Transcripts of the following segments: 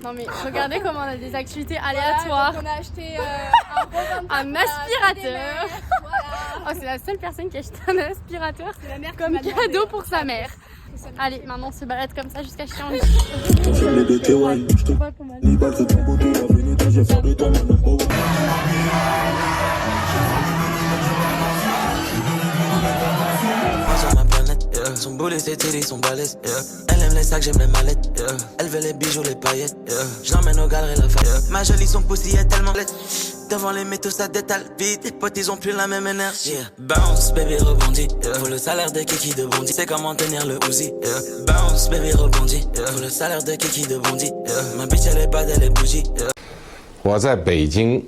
Non mais regardez comment on a des activités aléatoires. Voilà, on a acheté un aspirateur. Oh, c'est la seule personne qui a acheté un aspirateur comme cadeau pour sa mère. Allez, maintenant on se balade comme ça jusqu'à Chianti. Son boulet, ses télés, son balèze, Elle aime les sacs, j'aime les mallettes, Elle veut les bijoux, les paillettes, Je l'emmène au galeries Lafayette. Ma jolie, son pussy est tellement laide. Devant les métaux, ça détale vite. Les potes, ils ont plus la même énergie. Bounce, baby, rebondit. Faut le salaire de Kiki de Bondy. C'est comment tenir le Uzi. Bounce, baby, rebondit. Faut le salaire de Kiki de Bondy. Ma bitch, elle est bad, elle est bougie. 我在北京。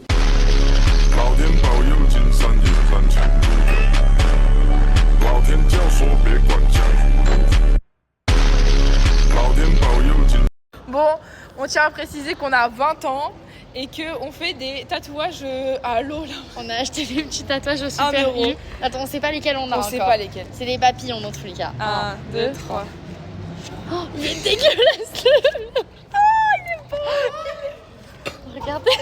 老天保佑，金山银山全部有。老天教唆别管江湖。老天保佑金。Bon, on tient à préciser qu'on a 20 ans et qu'on fait des tatouages à l'eau là. On a acheté des petits tatouages au Super U. Attends, on sait pas lesquels on a. On sait pas lesquels. C'est des papillons dans tous les cas. 1, 2, 3. Oh, il est dégueulasse le... Oh, il est beau. Regardez.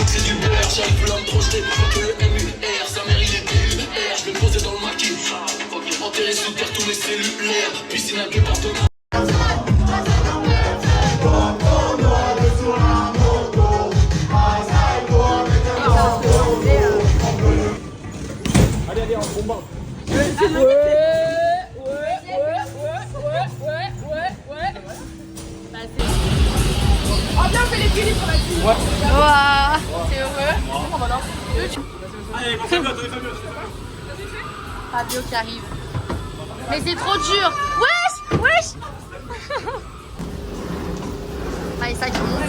C'est du beurre, j'ai un plan projeté. Que MUR, sa mère il est PUR. Je vais me poser dans le maquis. Enterré sous terre tous les cellulaires. Piscine à département. Allez, on combat. Oh bien, on fait les filets pour la fille. Waouh, t'es heureux? Allez, Fabio. Fabio qui arrive. Mais c'est trop dur. Wesh. Allez, ça qui monte.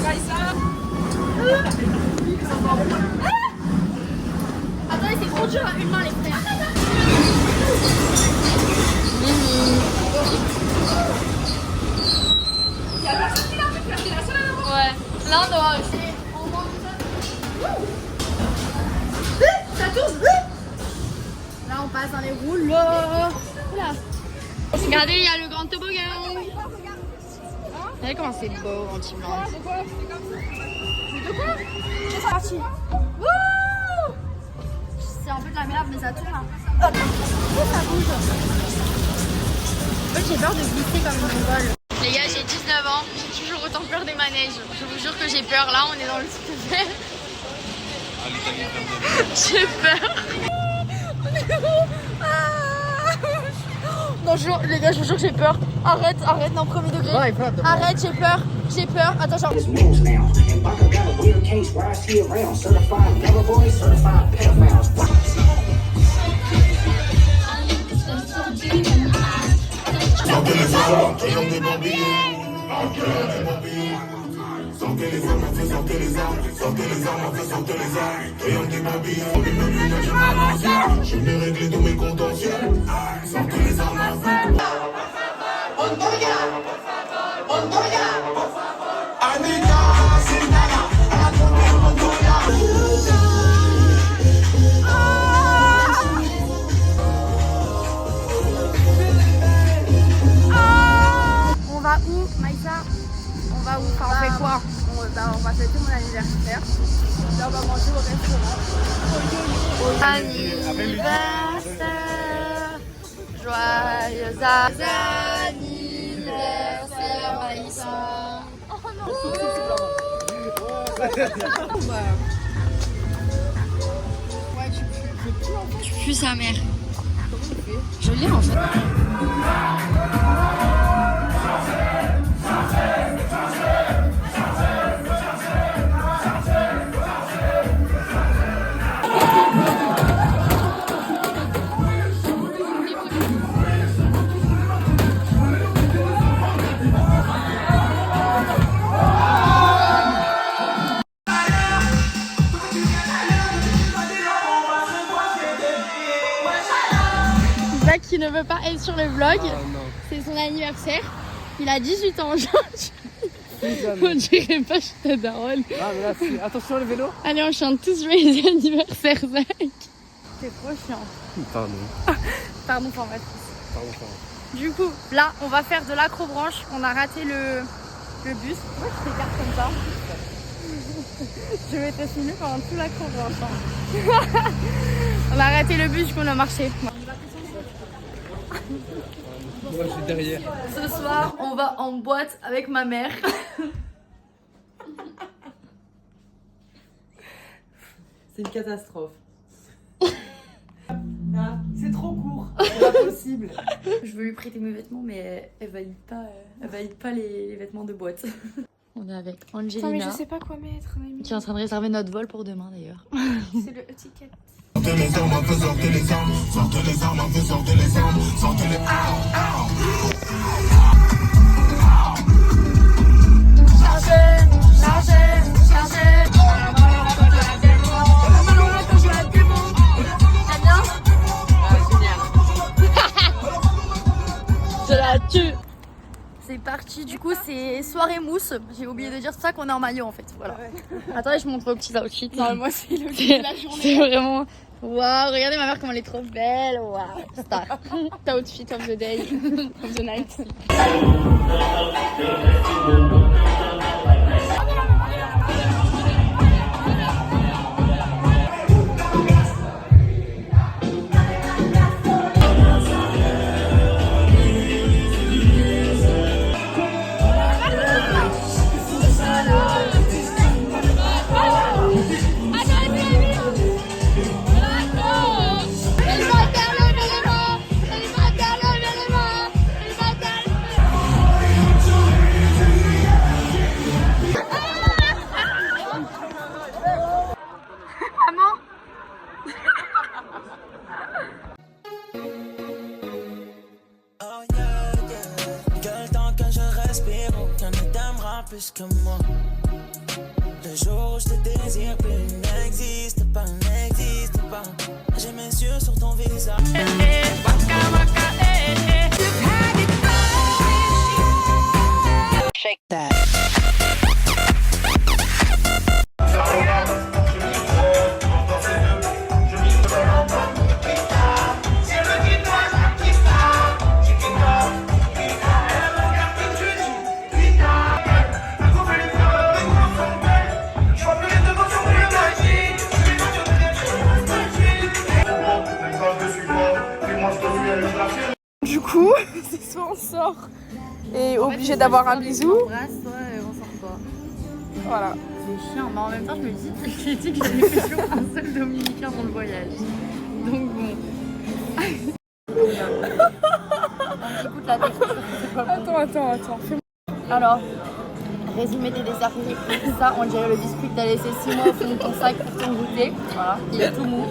Attendez, c'est trop dur à une main les frères. Y'a personne qui l'a fait, c'est la seule à l'avoir. Ouais, là on doit aussi. Ça tourne. Là on passe dans les rouleaux. Oula. Regardez, il y a le grand toboggan. Regardez comment c'est beau en Timor. De quoi? C'est parti. C'est un peu de la merde mais ça tourne là. Ça bouge. En fait j'ai peur de glisser comme une mongole. Les gars, j'ai 19 ans, j'ai toujours autant peur des manèges. Je vous jure que j'ai peur. Là, on est dans le truc vert. J'ai peur. Non, les gars, je vous jure que j'ai peur. Arrête, non, premier degré. Arrête, j'ai peur. Attends, genre. Je venais régler tous mes contentieux. Sortez les armes à feu. Anita, Sindana, On va où, Maïssa? On va où? Enfin, on fait quoi? On va fêter mon anniversaire. Là, on va manger au restaurant. Anniversaire, joyeux anniversaire, Maïssa. Oh non. Ouais, tu pues sa mère. kiffé. Je l'ai en fait. Zach qui ne veut pas être sur le vlog, c'est son anniversaire. Il a 18 ans aujourd'hui. On dirait pas chez ta daronne. Ah mais là c'est... Attention le vélo. Allez, on chante tous joyeux anniversaire, Zach. C'est trop chiant. Pardon. Pardon formatrice. Pardon. Du coup, là, on va faire de l'acrobranche. On a raté le bus. Pourquoi tu t'écartes comme ça? Je vais te filmer pendant tout l'acrobranche. On a raté le bus, du coup on a marché. Moi je suis derrière. Ce soir, on va en boîte avec ma mère. C'est une catastrophe. C'est trop court, c'est pas possible. Je veux lui prêter mes vêtements, mais elle valide pas les vêtements de boîte. On est avec Angelina. Non mais je sais pas quoi mettre. Qui est en train de réserver notre vol pour demain d'ailleurs. C'est le ticket. Sortez les armes, un peu sortez les armes. Sortez les armes, un peu sortez les armes. Sortez les Je la tue. C'est parti, du coup c'est soirée mousse. J'ai oublié de dire ça qu'on est en maillot en fait. Voilà. Attendez, je montre vos petits outfits. Non, moi c'est le but de la journée. C'est vraiment. Waouh, regardez ma mère comme elle est trop belle. Waouh, star. Ta outfit of the day, of the night. plus que moi. Le jour où je te désire plus n'existe pas, n'existe pas. J'ai mes yeux sur ton visage. Shake that. Du coup, c'est soit on sort et obligé d'avoir un bisou. On embrasse, soit on sort pas. Voilà. C'est chiant, mais en même temps, je me dis, j'ai dit que j'avais fait toujours un seul dominicain dans le voyage. Donc bon. Écoute la texture, c'est pas bon. Attends. Alors, résumé des desserts que j'ai pris. Ça, on dirait le biscuit que t'as laissé 6 mois au fond de ton sac pour ton goûter. Voilà, il est tout mou.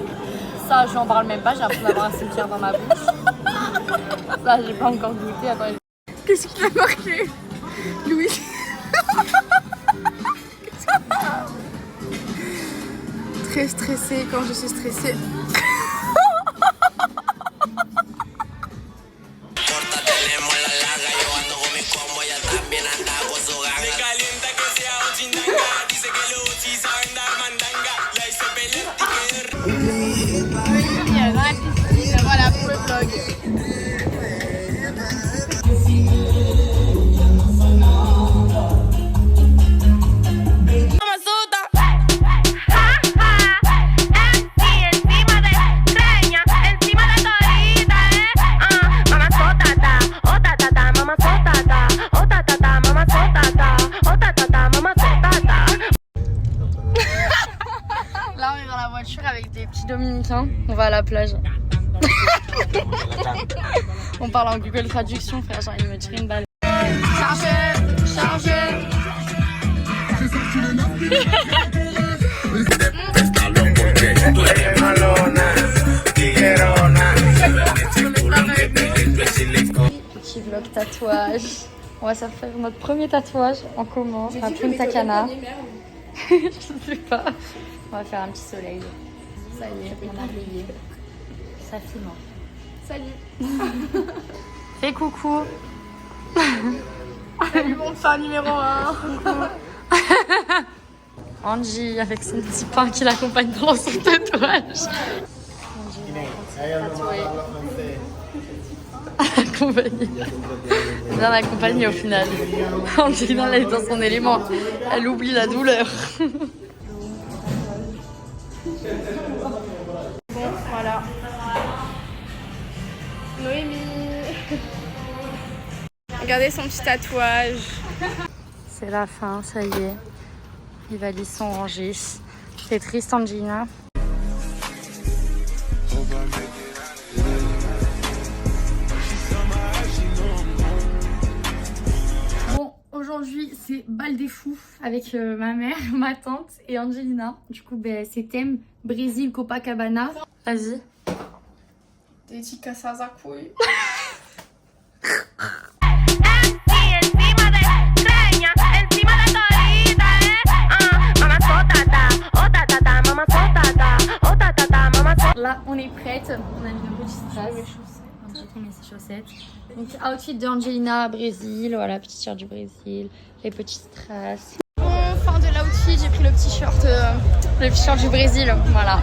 Ça, j'en parle même pas, j'ai l'impression d'avoir un cimetière dans ma bouche. Ça, j'ai pas encore goûté. Attends. Qu'est-ce qui t'a marqué, Louis? Très stressée quand je suis stressée. Voilà pour le vlog. Là on est dans la voiture avec des petits dominicains, on va à la plage. On parle en Google Traduction, frère, genre il me tire une balle. Chargé. Petit vlog tatouage. On va se faire notre premier tatouage en commun à Punta Cana. Je sais pas. On va faire un petit soleil. Ça y est, on a brillé. Ça filme. Salut. Fais coucou. Salut mon fan numéro 1. Angie avec son petit pain qui l'accompagne dans son tatouage. Angie tatouée. Accompagnée. Bien accompagnée au final. Angelina elle est dans son élément. Elle oublie la douleur. Bon, voilà. Noémie. Regardez son petit tatouage. C'est la fin, ça y est. Les valises sont rangées. C'est triste, Angelina. Bon, aujourd'hui, c'est bal des fous avec ma mère, ma tante et Angelina. Du coup, c'est thème Brésil, Copacabana. Vas-y. Dédicace à couille. Là, on est prête. On a mis nos petites strass. On met ses chaussettes. Donc, outfit d'Angelina, Brésil. Voilà, petit t-shirt du Brésil. Les petites strass. Bon, fin de l'outfit, j'ai pris le petit shirt. Le t-shirt du Brésil. Voilà.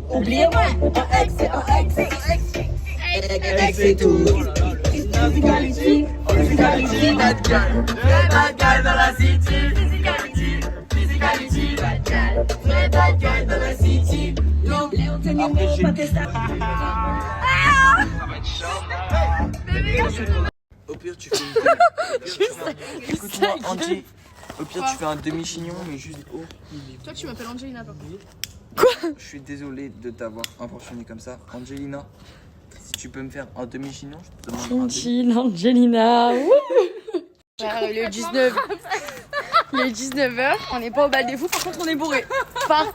Oubliez-moi, c'est tout. Physicality, bad girl. Bad girl dans la city. Physicality, bad girl. Bad girl dans la city. Au pire, tu fais une... Écoute-moi, Angie. Au pire, tu fais un demi-chignon, mais juste haut. Toi, tu m'appelles Angelina, toi. Je suis désolé de t'avoir impressionné comme ça. Angelina, si tu peux me faire un demi-chignon, je te demande un demi. Chill, Angelina. Il est 19. Il est 19h, on n'est pas au bal des fous, par contre on est bourré. Ça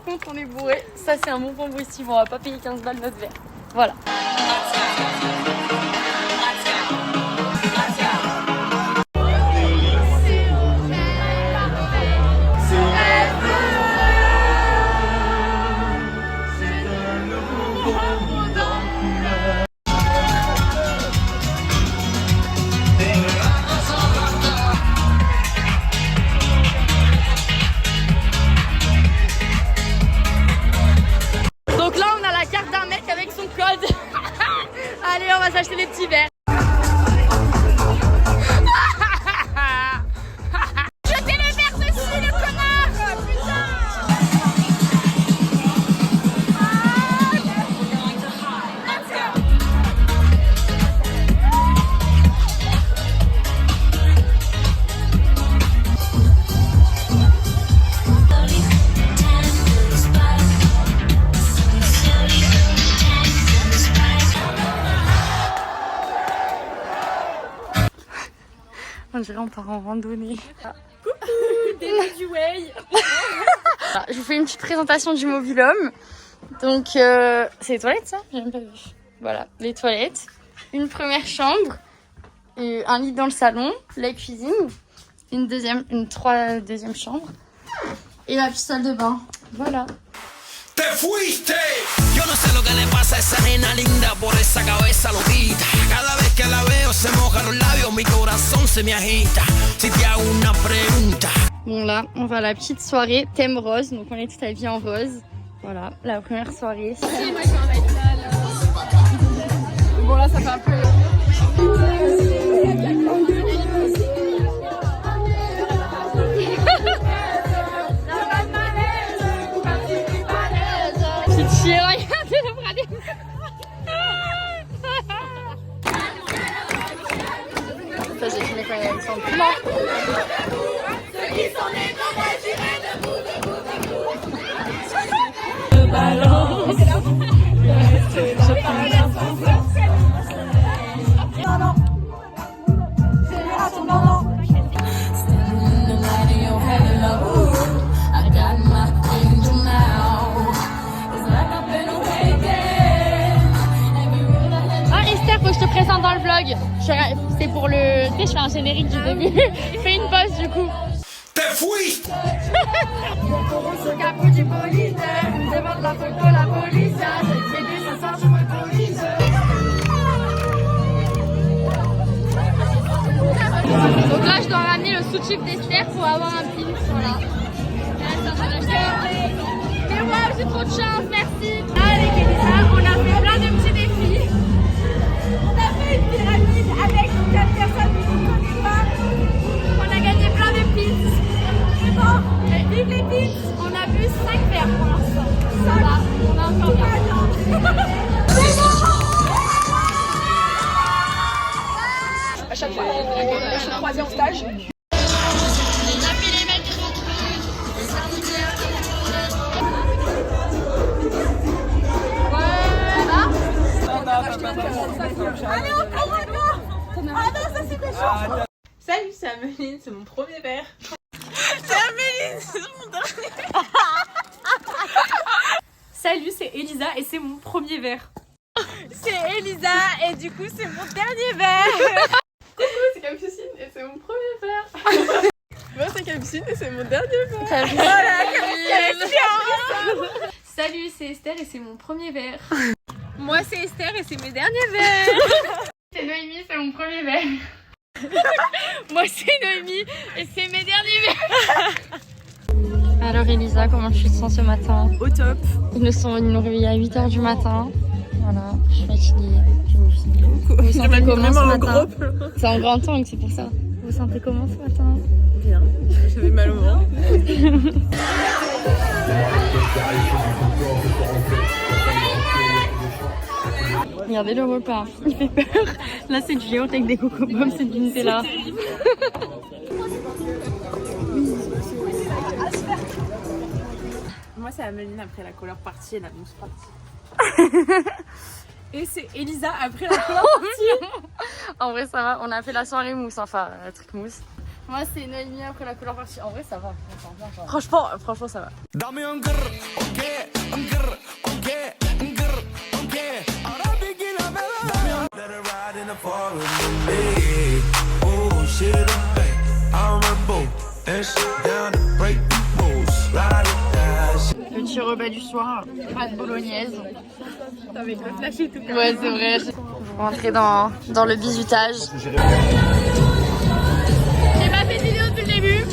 c'est un bon point positif, on va pas payer 15 balles notre verre. Voilà. Donc là on a la carte d'un mec avec son code. On dirait on part en randonnée. Coucou, début du way. Voilà, je vous fais une petite présentation du mobil-home. Donc, c'est les toilettes, ça? J'ai même pas vu. Voilà, les toilettes. Une première chambre. Un lit dans le salon. La cuisine. Une deuxième chambre. Et la petite salle de bain. Voilà. Te fuiste. Yo no sé lo que le pasa a esa nena linda por esa cabeza loquita. Cada vez que la veo se mojan los labios, mi corazón se me agita. Si te hago una pregunta. Bon là, on va à la petite soirée thème rose. Donc on est tout habillés en rose. Voilà, la première soirée. Bon là ça fait un peu... C'est chiant, regardez le bras des... Ça j'ai filmé quand il y a une chambre. Esther, faut que je te présente dans le vlog. C'est pour le... Tu sais, je fais un générique du début. Fais une pause du coup. Te fuiste. Sur le capot du bolide, demande la photo la police. J'ai dit ce soir je me police. Donc là je dois ramener le sous-type d'Esther pour avoir un pin. Voilà. Mais waouh, j'ai trop de chance, merci. Avec Elisa, on a fait plein de petits défis. On a fait une pyramide avec 4 personnes qui ne connaissent pas. On a gagné plein de pins. C'est bon, vive les pins. On a bu 5 verres pour l'instant. Voilà, on a encore bien. À chaque fois, on se croisait en stage. Salut, c'est Ameline, c'est mon premier verre. C'est Ameline, c'est mon dernier. Salut, c'est Elisa et c'est mon premier verre. C'est Elisa et du coup c'est mon dernier verre. Coucou, c'est Capucine et c'est mon premier verre. Moi c'est Capucine et c'est mon dernier verre. Voilà, Capucine. Salut, c'est Esther et c'est mon premier verre. Moi c'est Esther et c'est mes derniers verres. C'est Noémie, c'est mon premier verre. Moi c'est Noémie et c'est mes derniers verres. Alors Elisa, comment tu te sens ce matin? Au top. Ils nous réveillent à 8h du matin. Voilà, je suis fatiguée. Vous vous sentez comment ce matin? C'est en grand angle, c'est pour ça. Vous vous sentez comment ce matin? Bien. J'avais mal au ventre. Regardez le repas, il fait peur. Là c'est du yaourt avec des coco-pommes, c'est du Nutella. Moi c'est Ameline après la couleur partie et la mousse partie. Et c'est Elisa après la couleur partie. En vrai ça va, on a fait la soirée mousse, enfin le truc mousse. Moi c'est Noémie après la couleur partie. En vrai ça va, Franchement ça va. Dame un grr, ok, un grr, ok, un grr, ok. Ahora Vicky la melodía. Let her ride in the forest with me. Oh shit, I'm a boat. And shit down to break the rules. Ride it down. Petit repas du soir, pâte bolognaise. Avec le flash et tout. Ouais c'est vrai. Vous rentrez dans le bisutage. J'ai pas fait de vidéo depuis le début.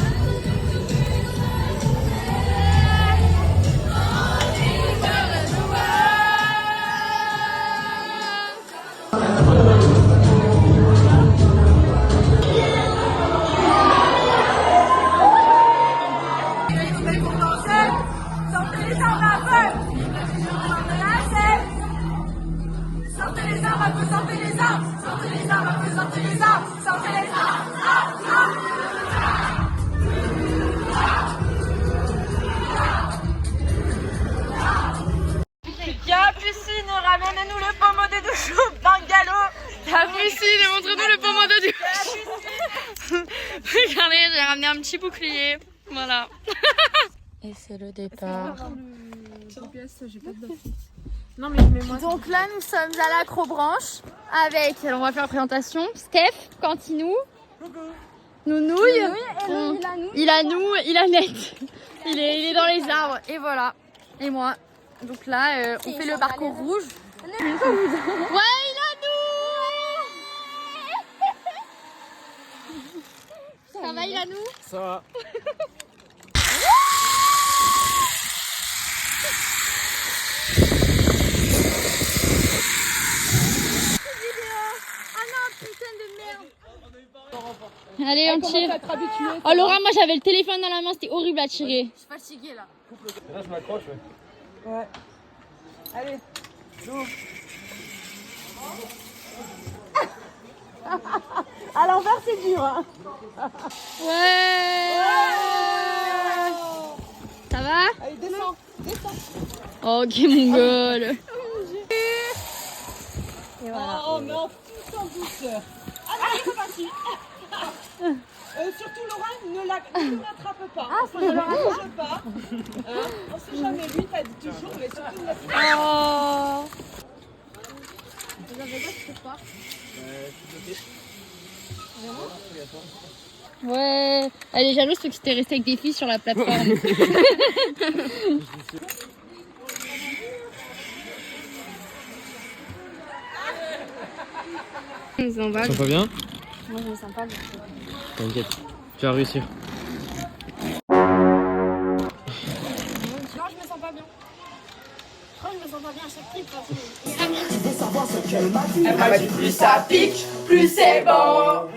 Capucine, ramène-nous le pommeau de douche au bungalow. Capucine, montre-nous le pommeau de douche. ramené un petit bouclier. Voilà. Et c'est le départ. Non mais je mets moi. Donc là, nous sommes à l'acrobranche avec, alors on va faire la présentation, Steph, Cantinou, Nounouille, il a nous, il a Net, il est dans les arbres, et voilà, et moi. Donc là, on fait le parcours rouge. Ouais, il a nous. Ça va, il a nous? Ça va. Allez, on tire. Oh Laura, moi j'avais le téléphone dans la main, c'était horrible à tirer. Je suis fatiguée là. Là, je m'accroche, ouais. Allez. Go. À l'envers c'est dur. Hein. Ouais. Ça va? Allez, descends. Ok mon gueule. Et voilà. Oh non, tout en douceur. Allez, c'est parti. Surtout Laura, ne l'attrape pas. Ah, ça ne l'attrape pas. On sait jamais, lui t'as dit toujours, mais surtout ne l'attrape pas. Oh. Vous avez dit que c'est quoi? Ouais. Elle est jalouse parce que t'es resté avec des filles sur la plateforme. Tu te sens pas bien? Moi je me sens pas bien. T'inquiète, tu vas réussir. Non, je me sens pas bien. Je crois que je me sens pas bien à chaque clip. Elle m'a dit plus ça pique, plus c'est bon.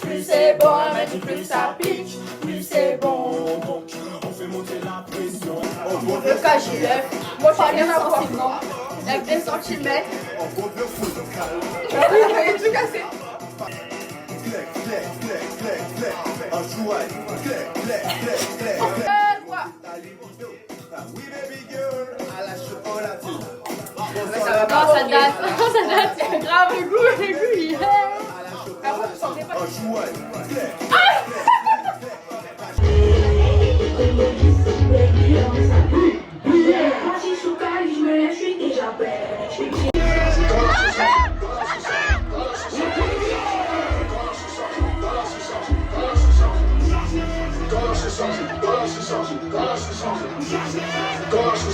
Plus c'est bon, elle m'a dit plus ça pique, plus c'est bon. Donc on fait monter la pression. Le KGF, moi j'ai rien à voir sinon. Avec des centimètres. On compte le foot local. Il fallait tout casser. Un jouet. Oui baby girl, à la chocolatine. Ça va pas, ça date, c'est grave le goût, il est. Après, vous sentez pas. Un jouet. Gosh,